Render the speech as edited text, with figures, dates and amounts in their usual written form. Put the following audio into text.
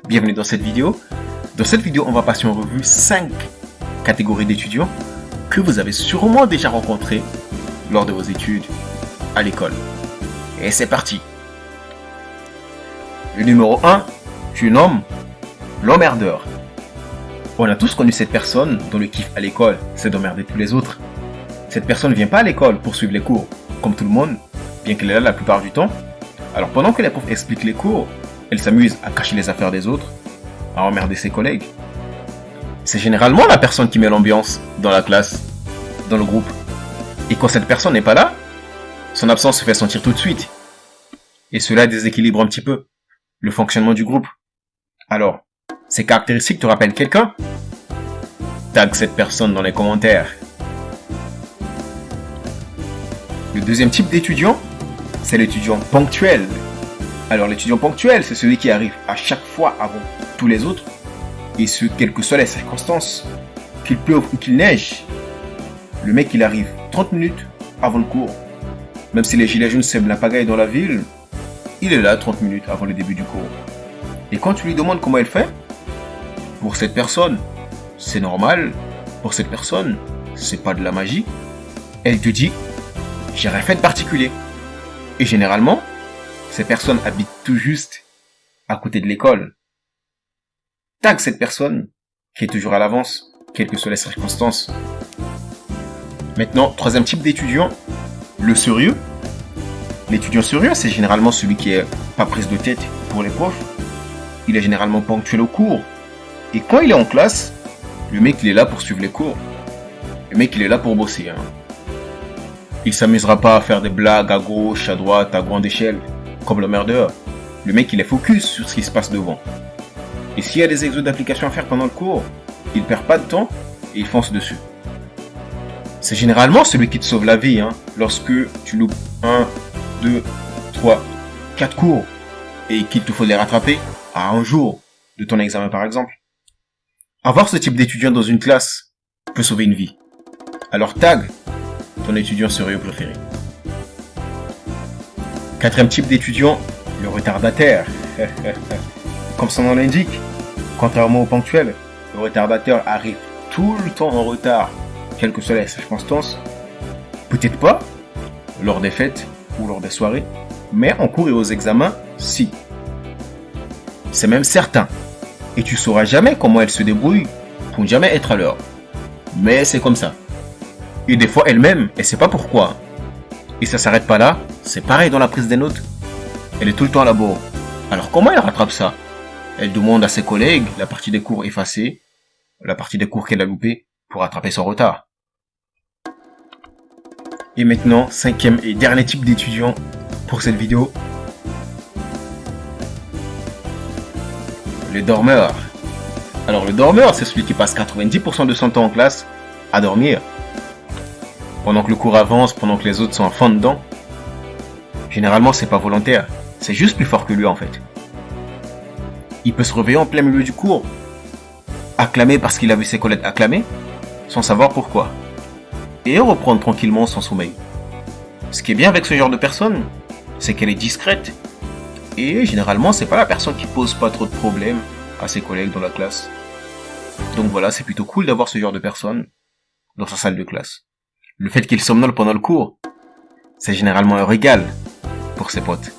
bienvenue dans cette vidéo. Dans cette vidéo, on va passer en revue 5 catégories d'étudiants que vous avez sûrement déjà rencontrés lors de vos études à l'école. Et c'est parti. Le numéro 1, tu nommes l'emmerdeur. On a tous connu cette personne dont le kiff à l'école, c'est d'emmerder tous les autres. Cette personne ne vient pas à l'école pour suivre les cours, comme tout le monde, bien qu'elle est là la plupart du temps. Alors pendant que les profs expliquent les cours, elle s'amuse à cacher les affaires des autres, à emmerder ses collègues. C'est généralement la personne qui met l'ambiance dans la classe, dans le groupe. Et quand cette personne n'est pas là, son absence se fait sentir tout de suite. Et cela déséquilibre un petit peu le fonctionnement du groupe. Alors, ces caractéristiques te rappellent quelqu'un? Tag cette personne dans les commentaires. Le deuxième type d'étudiant, c'est l'étudiant ponctuel. Alors l'étudiant ponctuel, c'est celui qui arrive à chaque fois avant tous les autres, et ce, quelles que soient les circonstances, qu'il pleuve ou qu'il neige. Le mec, il arrive 30 minutes avant le cours. Même si les gilets jaunes sèment la pagaille dans la ville, il est là 30 minutes avant le début du cours. Et quand tu lui demandes comment il fait, pour cette personne, c'est normal. Pour cette personne, c'est pas de la magie. Elle te dit, j'ai rien fait de particulier. Et généralement, ces personnes habitent tout juste à côté de l'école. Tag cette personne qui est toujours à l'avance, quelles que soient les circonstances. Maintenant, troisième type d'étudiant, le sérieux. L'étudiant sérieux, c'est généralement celui qui est pas prise de tête pour les profs. Il est généralement ponctuel au cours. Et quand il est en classe, le mec il est là pour suivre les cours. Le mec il est là pour bosser. Il s'amusera pas à faire des blagues à gauche, à droite, à grande échelle, comme l'emmerdeur. Le mec il est focus sur ce qui se passe devant. Et s'il y a des exos d'application à faire pendant le cours, il perd pas de temps et il fonce dessus. C'est généralement celui qui te sauve la vie, lorsque tu loupes 1, 2, 3, 4 cours et qu'il te faut les rattraper à un jour de ton examen par exemple. Avoir ce type d'étudiant dans une classe peut sauver une vie. Alors tag ton étudiant sérieux préféré. Quatrième type d'étudiant, le retardataire. Comme son nom l'indique, contrairement au ponctuel, le retardataire arrive tout le temps en retard, quelles que soient les circonstances. Peut-être pas lors des fêtes ou lors des soirées, mais en cours et aux examens, si. C'est même certain. Et tu sauras jamais comment elle se débrouille pour ne jamais être à l'heure. Mais c'est comme ça. Et des fois elle-même, elle sait pas pourquoi. Et ça s'arrête pas là, c'est pareil dans la prise des notes. Elle est tout le temps à la bourre. Alors comment elle rattrape ça? Elle demande à ses collègues la partie des cours effacée, la partie des cours qu'elle a loupée pour rattraper son retard. Et maintenant, cinquième et dernier type d'étudiant pour cette vidéo. Le dormeur. Alors le dormeur, c'est celui qui passe 90% de son temps en classe à dormir. Pendant que le cours avance, pendant que les autres sont à fond dedans. Généralement, c'est pas volontaire. C'est juste plus fort que lui en fait. Il peut se réveiller en plein milieu du cours, acclamer parce qu'il a vu ses collègues acclamer, sans savoir pourquoi. Et reprendre tranquillement son sommeil. Ce qui est bien avec ce genre de personne, c'est qu'elle est discrète. Et généralement, c'est pas la personne qui pose pas trop de problèmes à ses collègues dans la classe. Donc voilà, c'est plutôt cool d'avoir ce genre de personne dans sa salle de classe. Le fait qu'il somnole pendant le cours, c'est généralement un régal pour ses potes.